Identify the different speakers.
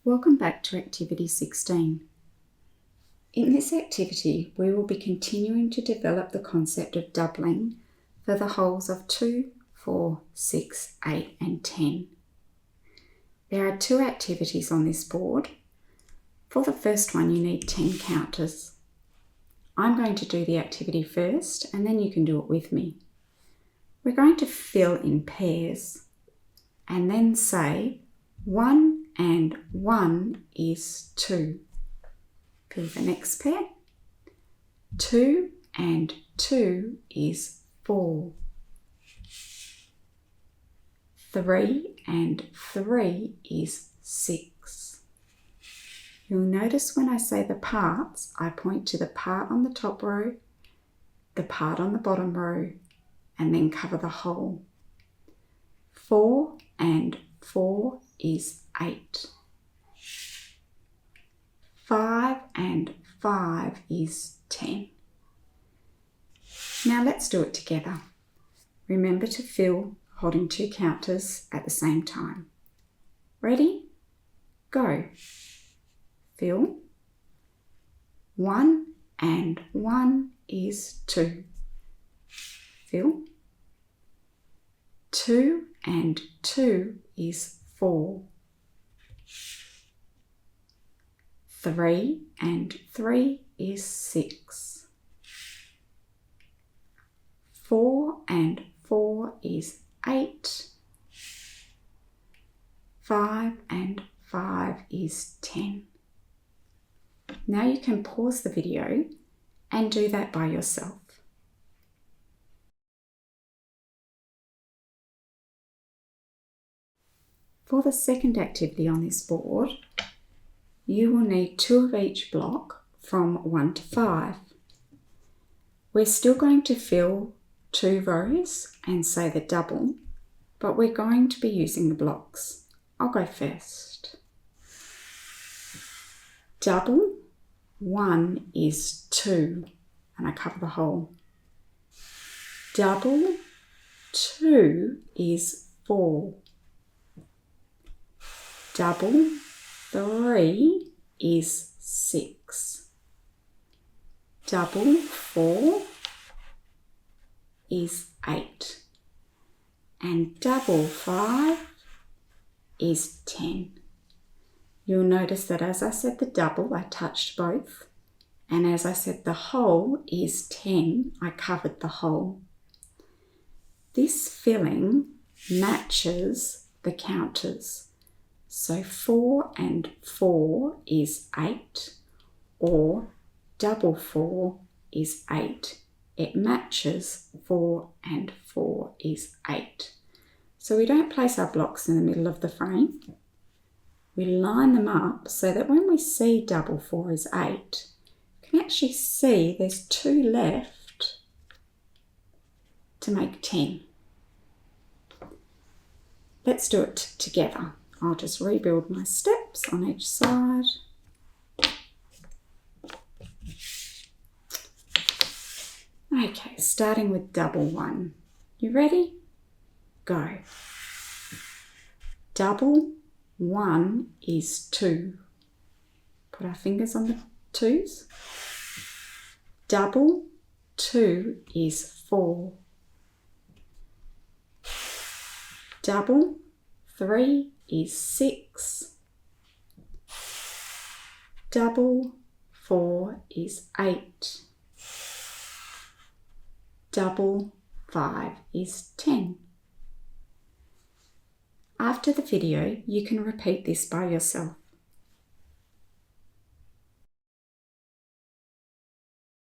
Speaker 1: Welcome back to Activity 16. In this activity, we will be continuing to develop the concept of doubling for the holes of 2, 4, 6, 8 and 10. There are two activities on this board. For the first one, you need 10 counters. I'm going to do the activity first and then you can do it with me. We're going to fill in pairs and then say 1 and 1 is 2. Fill the next pair. 2 and 2 is 4. 3 and 3 is 6. You'll notice when I say the parts, I point to the part on the top row, the part on the bottom row, and then cover the whole. 4 and 4 is 8. 5 and 5 is 10. Now let's do it together. Remember to fill holding two counters at the same time. Ready? Go. Fill. 1 and 1 is 2. Fill. 2 and 2 is 4. 3 and 3 is 6. 4 and 4 is 8. 5 and 5 is 10. Now you can pause the video and do that by yourself. For the second activity on this board, you will need 2 of each block from 1 to 5. We're still going to fill 2 rows and say the double, but we're going to be using the blocks. I'll go first. Double 1 is 2, and I cover the whole. Double 2 is 4. Double 3 is 6. Double 4 is 8. And double 5 is 10. You'll notice that as I said the double, I touched both. And as I said the whole is 10, I covered the whole. This filling matches the counters. So 4 and 4 is 8, or double 4 is 8. It matches 4 and 4 is 8. So we don't place our blocks in the middle of the frame. We line them up so that when we see double 4 is 8, you can actually see there's 2 left to make 10. Let's do it together. I'll just rebuild my steps on each side. Okay, starting with double 1. You ready? Go. Double 1 is 2. Put our fingers on the 2's. Double 2 is 4. Double 3 is 6. Double 4 is 8. Double 5 is 10. After the video, you can repeat this by yourself.